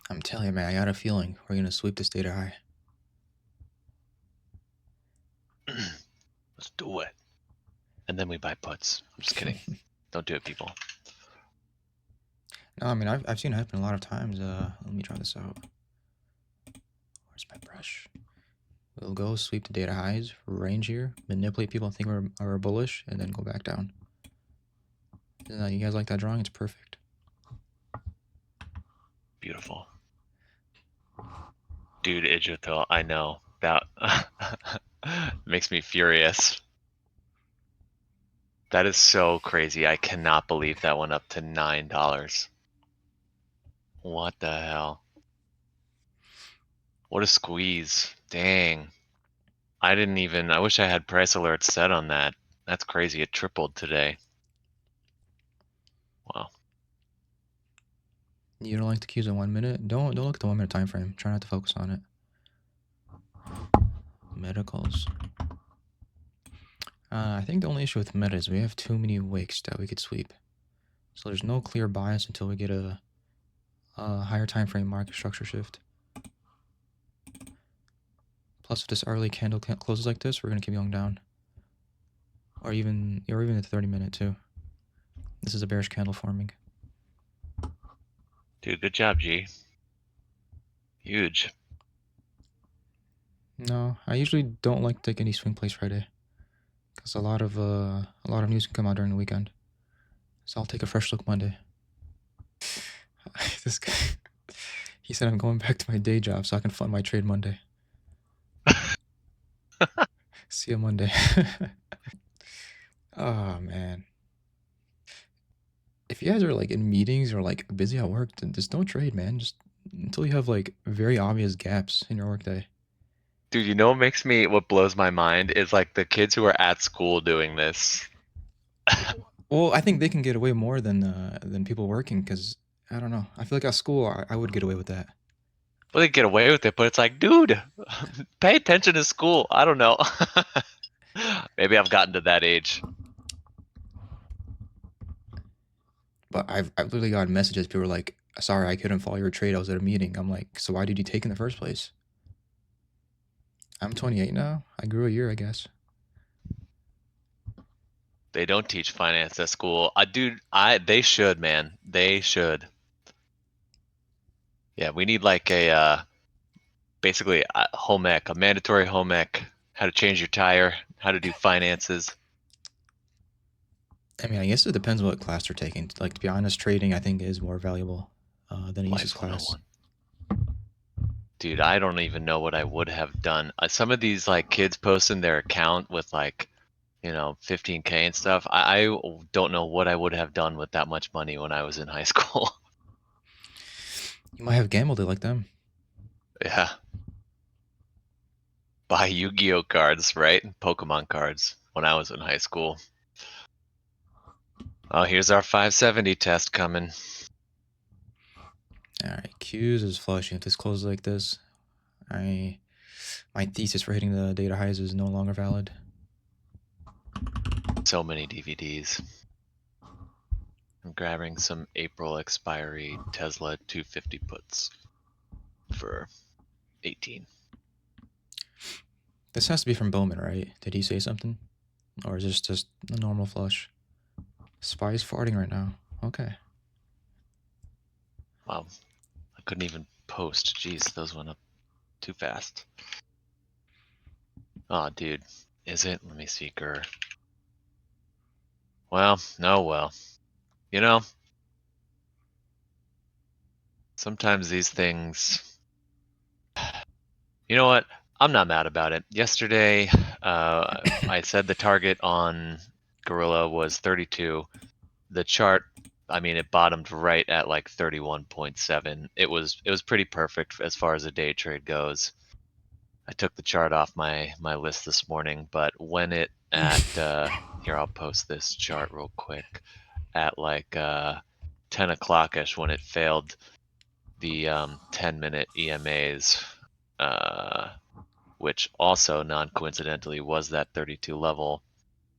[SPEAKER 3] I'm telling you, man, I got a feeling we're gonna sweep this data high.
[SPEAKER 1] Let's do it. And then we buy puts. I'm just kidding. Don't do it, people.
[SPEAKER 3] No, I mean I've seen it happen a lot of times. Let me try this out. Where's my brush? We'll go sweep the data highs, range here, manipulate people think we're bullish, and then go back down. You guys like that drawing? It's perfect.
[SPEAKER 1] Beautiful. Dude, Idrithil, I know. That makes me furious. That is so crazy. I cannot believe that went up to $9. What the hell? What a squeeze. Dang. I wish I had price alerts set on that. That's crazy. It tripled today. Wow.
[SPEAKER 3] You don't like the cues in 1 minute? Don't look at the 1 minute time frame. Try not to focus on it. Medicals. I think the only issue with meta is we have too many wicks that we could sweep. So there's no clear bias until we get a higher time frame market structure shift. Plus, if this early candle closes like this, we're gonna keep going down. Or even the 30-minute too. This is a bearish candle forming.
[SPEAKER 1] Dude, good job, G. Huge.
[SPEAKER 3] No, I usually don't like to take any swing plays Friday, because a lot of news can come out during the weekend. So I'll take a fresh look Monday. This guy, he said I'm going back to my day job so I can fund my trade Monday. See you Monday. Oh man. If you guys are like in meetings or like busy at work, then just don't trade, man. Just until you have like very obvious gaps in your workday.
[SPEAKER 1] Dude, you know what blows my mind is like the kids who are at school doing this.
[SPEAKER 3] Well, I think they can get away more than people working, because I don't know. I feel like at school I would get away with that.
[SPEAKER 1] Well, they get away with it, but it's like, dude, pay attention to school. I don't know. Maybe I've gotten to that age.
[SPEAKER 3] But I've literally gotten messages. People are like, "Sorry, I couldn't follow your trade. I was at a meeting." I'm like, "So why did you take in the first place?" I'm 28 now. I grew a year, I guess.
[SPEAKER 1] They don't teach finance at school. Dude, they should, man. They should. Yeah, we need like basically a home ec, a mandatory home ec, how to change your tire, how to do finances.
[SPEAKER 3] I mean, I guess it depends what class they're taking. Like, to be honest, trading I think is more valuable than a uses
[SPEAKER 1] Life
[SPEAKER 3] class.
[SPEAKER 1] 101. Dude, I don't even know what I would have done. Some of these like kids posting their account with like, 15K and stuff. I don't know what I would have done with that much money when I was in high school.
[SPEAKER 3] You might have gambled it like them.
[SPEAKER 1] Yeah. Buy Yu-Gi-Oh cards, right? Pokemon cards when I was in high school. Oh, here's our 570 test coming.
[SPEAKER 3] All right, Q's is flushing. If this closes like this, my thesis for hitting the data highs is no longer valid.
[SPEAKER 1] So many DVDs. I'm grabbing some April expiry Tesla 250 puts for 18.
[SPEAKER 3] This has to be from Bowman, right? Did he say something? Or is this just a normal flush? Spy's farting right now. Okay.
[SPEAKER 1] Wow. I couldn't even post. Jeez, those went up too fast. Oh, dude. Is it? Let me see, Gur. Well, no, well. Sometimes these things... You know what? I'm not mad about it. Yesterday, I said the target on Gorilla was 32. The chart, I mean, it bottomed right at like 31.7. It was pretty perfect as far as a day trade goes. I took the chart off my list this morning, but when it at here, I'll post this chart real quick at like 10 o'clock-ish when it failed the 10-minute EMAs, which also non-coincidentally was that 32 level,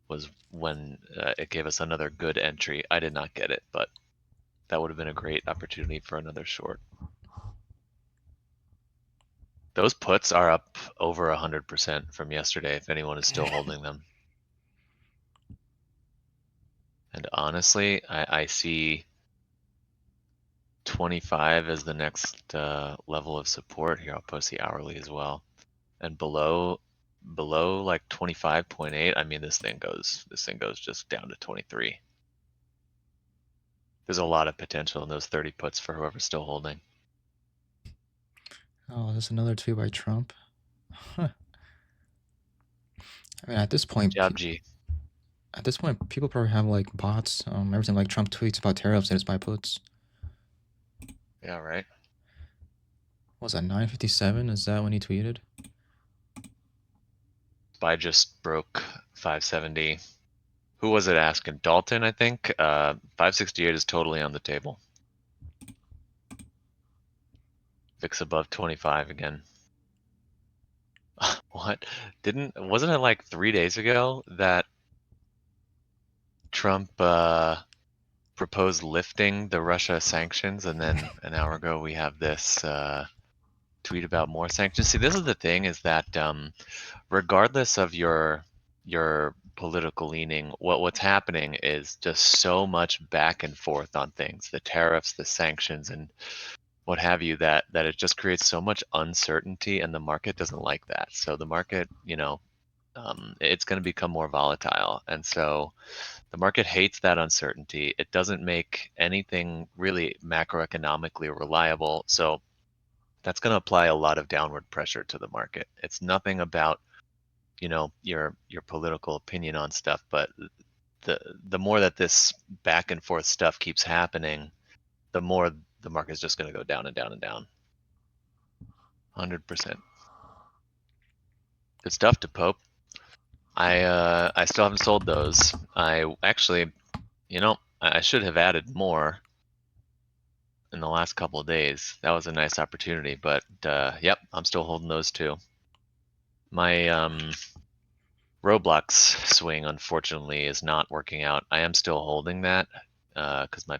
[SPEAKER 1] was when it gave us another good entry. I did not get it, but that would have been a great opportunity for another short. Those puts are up over 100% from yesterday, if anyone is still holding them. And honestly, I see 25 as the next level of support. Here, I'll post the hourly as well. And below like 25.8, I mean, this thing goes just down to 23. There's a lot of potential in those 30 puts for whoever's still holding.
[SPEAKER 3] Oh, there's another tweet by Trump. Huh. I mean, at this point,
[SPEAKER 1] Good job, G.
[SPEAKER 3] at this point, people probably have like bots. Everything like Trump tweets about tariffs and it's buy puts.
[SPEAKER 1] Yeah, right.
[SPEAKER 3] What was that 9:57? Is that when he tweeted?
[SPEAKER 1] SPY just broke 570. Who was it asking? Dalton, I think. 568 is totally on the table. VIX above 25 again. What? Wasn't it like 3 days ago that Trump proposed lifting the Russia sanctions, and then an hour ago we have this tweet about more sanctions? See, this is the thing, is that regardless of your political leaning, what's happening is just so much back and forth on things, the tariffs, the sanctions, and what have you, that it just creates so much uncertainty, and the market doesn't like that. So the market, it's going to become more volatile, and so the market hates that uncertainty. It doesn't make anything really macroeconomically reliable, so that's going to apply a lot of downward pressure to the market. It's nothing about your political opinion on stuff, but the more that this back and forth stuff keeps happening, the more the market's just going to go down and down and down. 100%. Good stuff to Pope. I still haven't sold those. I actually, I should have added more in the last couple of days. That was a nice opportunity, but yep, I'm still holding those too. My Roblox swing, unfortunately, is not working out. I am still holding that because my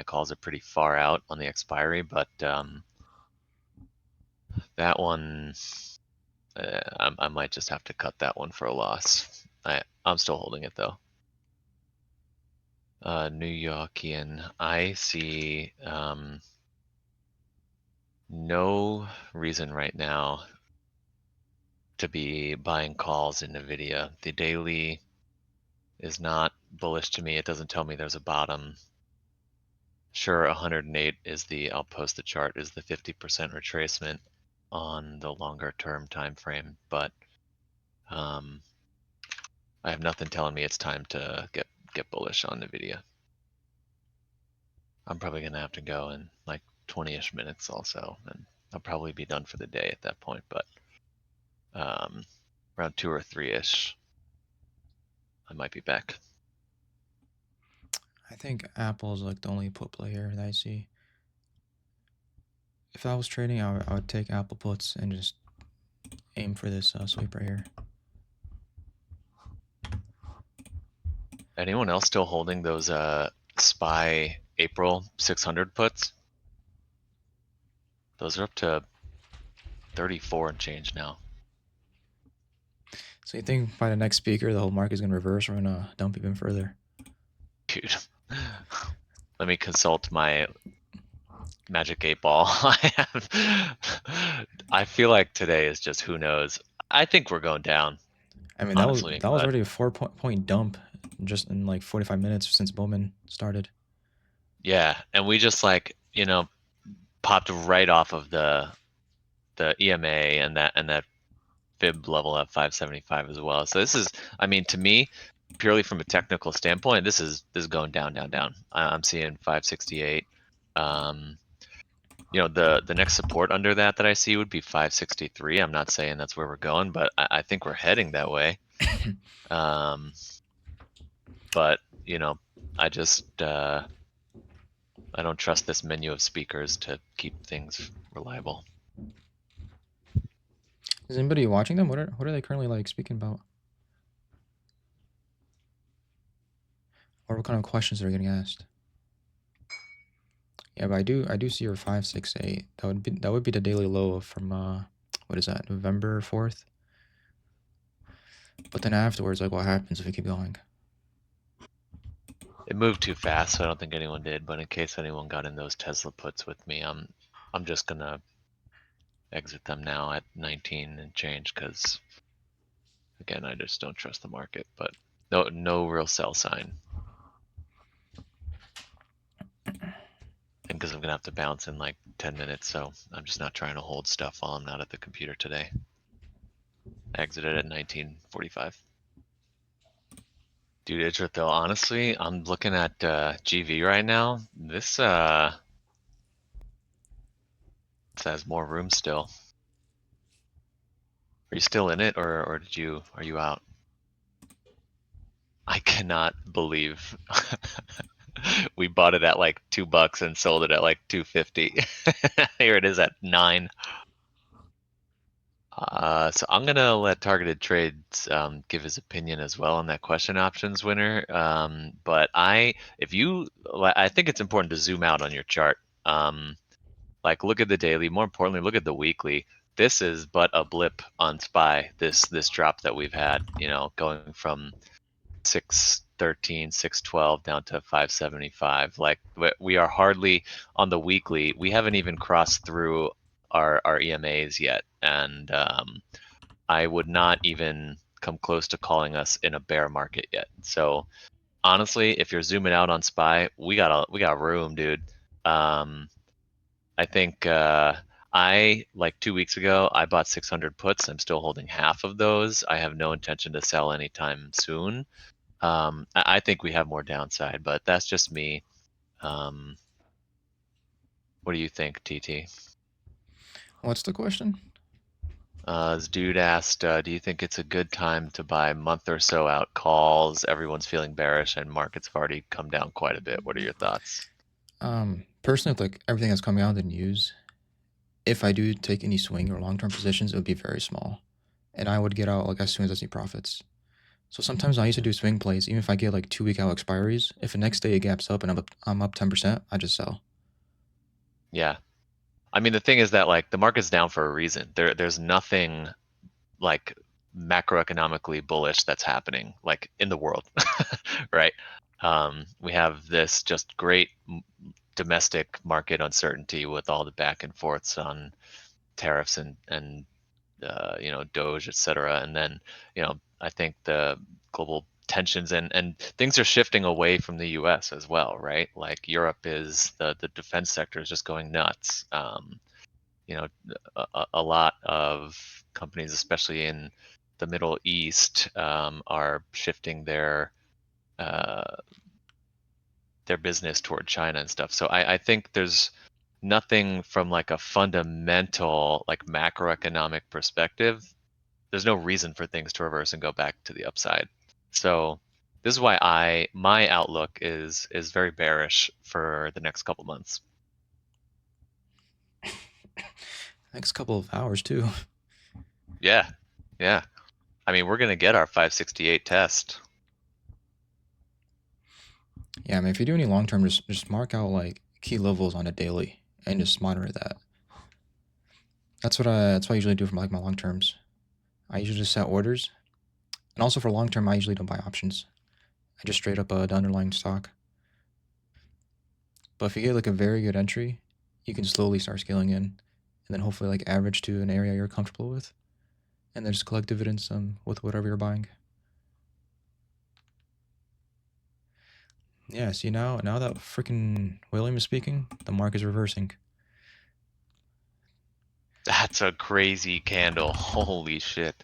[SPEAKER 1] calls are pretty far out on the expiry, but that one, I might just have to cut that one for a loss. I'm still holding it though. New Yorkian, I see no reason right now to be buying calls in NVIDIA. The daily is not bullish to me. It doesn't tell me there's a bottom. Sure, 108 is I'll post the chart, is the 50% retracement on the longer term time frame, but I have nothing telling me it's time to get bullish on NVIDIA. I'm probably gonna have to go in like 20-ish minutes also, and I'll probably be done for the day at that point, but around 2 or 3-ish, I might be back.
[SPEAKER 3] I think Apple's like the only put player that I see. If I was trading, I would take Apple puts and just aim for this sweep right here.
[SPEAKER 1] Anyone else still holding those SPY April 600 puts? Those are up to 34 and change now.
[SPEAKER 3] So you think by the next speaker, the whole market is going to reverse or going to dump even further?
[SPEAKER 1] Dude, let me consult my Magic 8 Ball. I feel like today is just who knows. I think we're going down.
[SPEAKER 3] I mean,
[SPEAKER 1] honestly,
[SPEAKER 3] that was already a 4-point dump just in like 45 minutes since Bowman started.
[SPEAKER 1] Yeah, and we just popped right off of the EMA and that fib level at 575 as well. So this is, I mean, to me, purely from a technical standpoint, this is going down, down, down. I'm seeing 568. You know, the next support under that I see would be 563. I'm not saying that's where we're going, but I think we're heading that way. But you know, I just I don't trust this menu of speakers to keep things reliable.
[SPEAKER 3] Is anybody watching them? What are they currently like speaking about? Or what kind of questions are getting asked? Yeah, but I do see your 568. That would be the daily low from what is that, November 4th? But then afterwards, like what happens if we keep going?
[SPEAKER 1] It moved too fast, so I don't think anyone did. But in case anyone got in those Tesla puts with me, I'm just gonna exit them now at 19 and change because again, I just don't trust the market. But no real sell sign. And because I'm gonna have to bounce in like 10 minutes, so I'm just not trying to hold stuff while I'm not at the computer today. I exited at 19:45. Dude, Idrit, though, honestly, I'm looking at GV right now. This has more room still. Are you still in it, or are you out? I cannot believe we bought it at like $2 and sold it at like 250. Here it is at 9. So I'm gonna let Targeted Trades give his opinion as well on that question options winner. But I think it's important to zoom out on your chart. Like look at the daily. More importantly, look at the weekly. This is but a blip on SPY. This drop that we've had, you know, going from 613, 612 down to 575. Like we are hardly on the weekly. We haven't even crossed through our EMAs yet, and I would not even come close to calling us in a bear market yet. So honestly, if you're zooming out on SPY, we got room, dude. I think I like 2 weeks ago I bought 600 puts. I'm still holding half of those. I have no intention to sell anytime soon. I think we have more downside, but that's just me. What do you think, TT?
[SPEAKER 3] What's the question?
[SPEAKER 1] This dude asked, do you think it's a good time to buy a month or so out calls? Everyone's feeling bearish and markets have already come down quite a bit. What are your thoughts?
[SPEAKER 3] Personally, with like everything that's coming out of the news, if I do take any swing or long-term positions, it would be very small. And I would get out like as soon as I see profits. So sometimes I used to do swing plays, even if I get like 2-week out expiries. If the next day it gaps up and I'm up 10%, I just sell.
[SPEAKER 1] Yeah. I mean, the thing is that like the market's down for a reason. There's nothing like macroeconomically bullish that's happening like in the world, right? We have this just great domestic market uncertainty with all the back and forths on tariffs and you know, Doge, et cetera. And then, you know, I think the global tensions and things are shifting away from the US as well, right? Like Europe is the defense sector is just going nuts. You know, a lot of companies, especially in the Middle East, are shifting their business toward China and stuff. So I think there's nothing from like a fundamental like macroeconomic perspective. There's no reason for things to reverse and go back to the upside. So this is why my outlook is very bearish for the next couple months.
[SPEAKER 3] Next couple of hours too.
[SPEAKER 1] Yeah. Yeah. I mean, we're going to get our 568 test.
[SPEAKER 3] Yeah, I mean, if you do any long-term, just mark out like key levels on a daily and just monitor that. That's what I usually do for like my long terms. I usually just set orders, and also for long term, I usually don't buy options. I just straight up the underlying stock. But if you get like a very good entry, you can slowly start scaling in, and then hopefully like average to an area you're comfortable with, and then just collect dividends with whatever you're buying. Yeah, see now that freaking William is speaking, the market is reversing.
[SPEAKER 1] That's a crazy candle. Holy shit.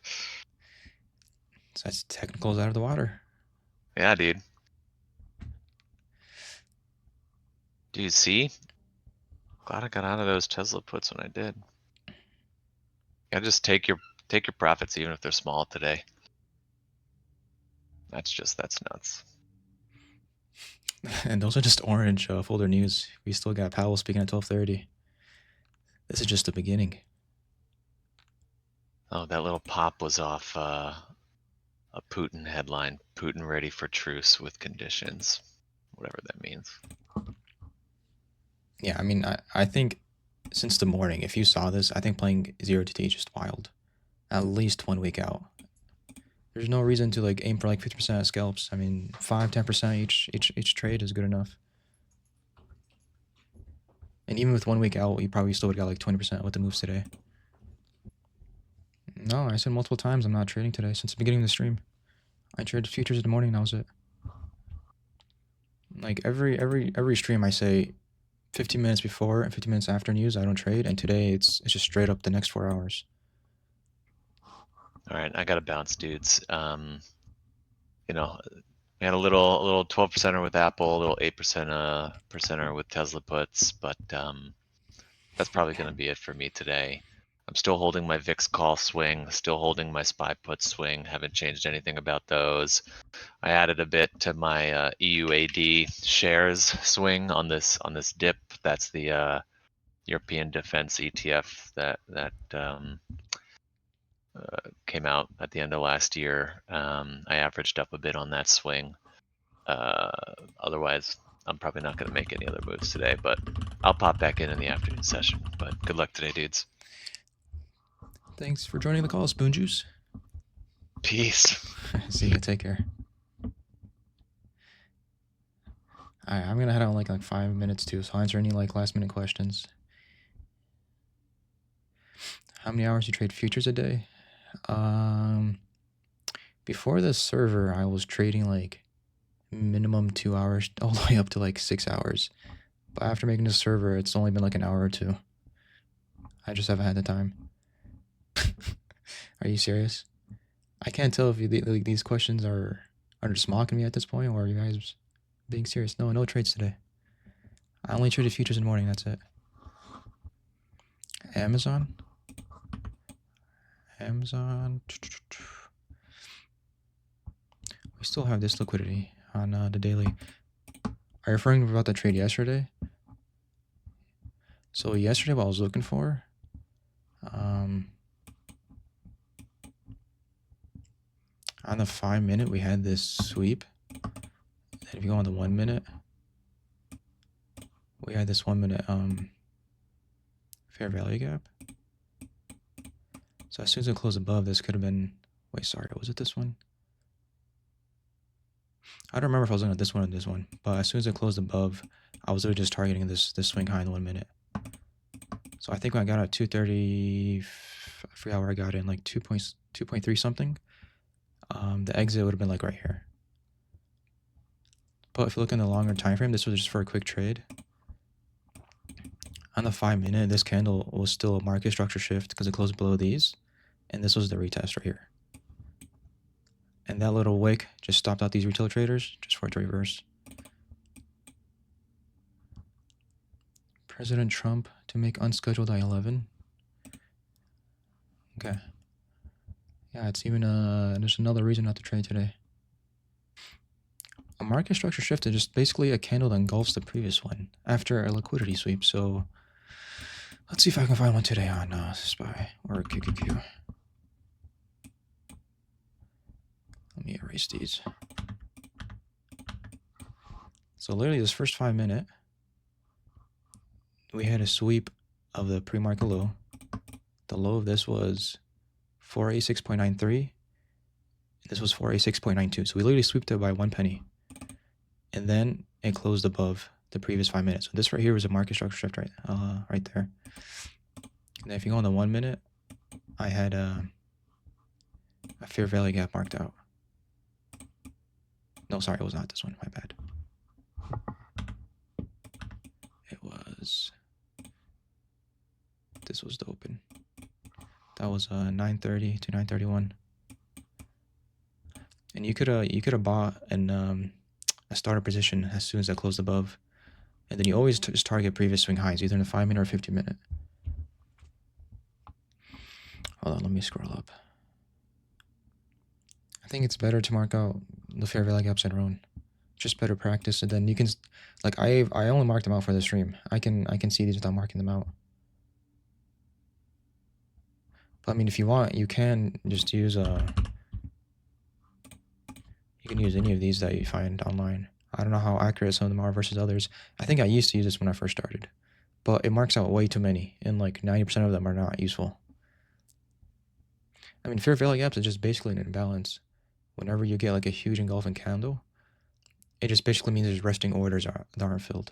[SPEAKER 3] So that's technicals out of the water.
[SPEAKER 1] Yeah, dude. Do you see? Glad I got out of those Tesla puts when I did. Yeah, just take your profits even if they're small today. That's nuts.
[SPEAKER 3] And those are just orange folder news. We still got Powell speaking at 12:30. This is just the beginning.
[SPEAKER 1] Oh, that little pop was off a Putin headline. Putin ready for truce with conditions. Whatever that means.
[SPEAKER 3] Yeah, I mean, I think since the morning, if you saw this, I think playing 0 to T is just wild. At least 1 week out. There's no reason to like aim for like 50% of scalps. I mean, 5-10% each trade is good enough. And even with 1 week out, you probably still would got like 20% with the moves today. No, I said multiple times I'm not trading today since the beginning of the stream. I traded futures in the morning, that was it. Like every stream I say 15 minutes before and 15 minutes after news, I don't trade, and today it's just straight up the next 4 hours.
[SPEAKER 1] All right, I gotta bounce, dudes. You know, we had a little 12%er with Apple, a little 8%er with Tesla puts, but that's probably gonna be it for me today. I'm still holding my VIX call swing, still holding my SPY put swing. Haven't changed anything about those. I added a bit to my EUAD shares swing on this dip. That's the European Defense ETF that came out at the end of last year. I averaged up a bit on that swing. Otherwise, I'm probably not going to make any other moves today, but I'll pop back in the afternoon session. But good luck today, dudes.
[SPEAKER 3] Thanks for joining the call, Spoon Juice.
[SPEAKER 1] Peace.
[SPEAKER 3] See you. Take care. All right, I'm gonna head out in like 5 minutes too, so I'll answer any like last minute questions. How many hours you trade futures a day? Before the server, I was trading like minimum 2 hours all the way up to like 6 hours. But after making the server, it's only been like an hour or two. I just haven't had the time. Are you serious? I can't tell if like, these questions are just mocking me at this point, or are you guys being serious? No trades today. I only traded futures in the morning, that's it. Amazon. We still have this liquidity on the daily. Are you referring about the trade yesterday? So yesterday, what I was looking for, on the 5 minute, we had this sweep. And if you go on the 1 minute, we had this 1 minute fair value gap. So as soon as it closed above, this could have been, wait, sorry, was it this one? I don't remember if I was looking at this one or this one, but as soon as it closed above, I was literally just targeting this swing high in the 1 minute. So I think when I got at 230, I forgot where I got in, like 2.3 something. The exit would have been like right here. But if you look in the longer time frame, this was just for a quick trade. On the 5 minute, this candle was still a market structure shift because it closed below these, and this was the retest right here. And that little wick just stopped out these retail traders just for it to reverse. President Trump to make unscheduled I-11. Okay. Yeah, it's even there's another reason not to trade today. A market structure shift is just basically a candle that engulfs the previous one after a liquidity sweep. So let's see if I can find one today on SPY or QQQ. Let me erase these. So literally this first 5 minute, we had a sweep of the pre-market low. The low of this was 486.93. This was 486.92. So we literally sweeped it by 1 penny. And then it closed above the previous 5 minutes. So this right here was a market structure shift right there. And then if you go on the 1 minute, I had a fair value gap marked out. No, sorry, it was not this one. My bad. It was... This was the open. That was 9:30 to 9:31. And you could have bought a starter position as soon as that closed above, and then you always just target previous swing highs, either in the 5-minute or 50-minute. Hold on, let me scroll up. I think it's better to mark out the fair value gaps on your own. Just better practice, and then you can, like, I only marked them out for the stream. I can see these without marking them out. But I mean, if you want, you can just use you can use any of these that you find online. I don't know how accurate some of them are versus others. I think I used to use this when I first started, but it marks out way too many, and like 90% of them are not useful. I mean, fair value gaps is just basically an imbalance. Whenever you get like a huge engulfing candle, it just basically means there's resting orders that aren't filled.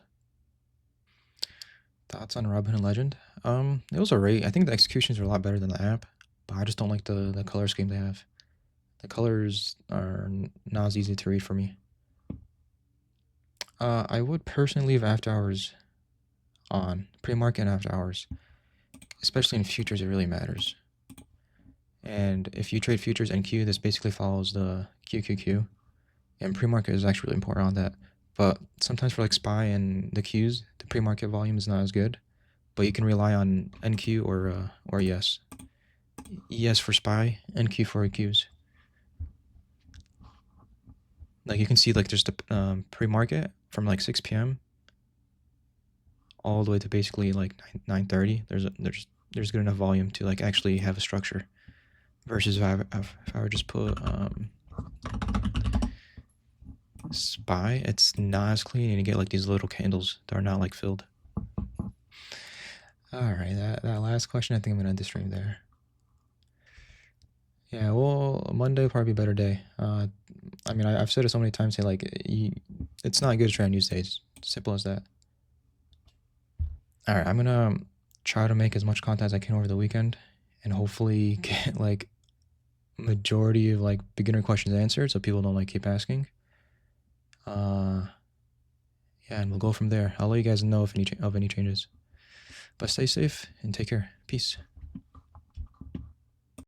[SPEAKER 3] Thoughts on Robinhood Legend? It was alright. I think the executions are a lot better than the app, but I just don't like the color scheme they have. The colors are not as easy to read for me. I would personally leave after hours on, pre-market and after hours. Especially in futures, it really matters. And if you trade futures and Q, this basically follows the QQQ. And pre-market is actually really important on that. But sometimes for like SPY and the Qs, the pre-market volume is not as good. But you can rely on NQ or ES. ES for SPY, NQ for Qs. Like you can see, like there's the pre-market from like 6 p.m. all the way to basically like 9:30. There's good enough volume to like actually have a structure. Versus if I were just put SPY, it's not as clean, and you get like these little candles that are not like filled. All right, that last question, I think I'm gonna end the stream there. Yeah, well, Monday will probably be a better day. I mean, I've said it so many times, say like, it's not good to trade on news days. Simple as that. All right, I'm gonna try to make as much content as I can over the weekend, and hopefully get like majority of like beginner questions answered, so people don't like keep asking. Yeah, and we'll go from there. I'll let you guys know if any changes. But stay safe and take care. Peace.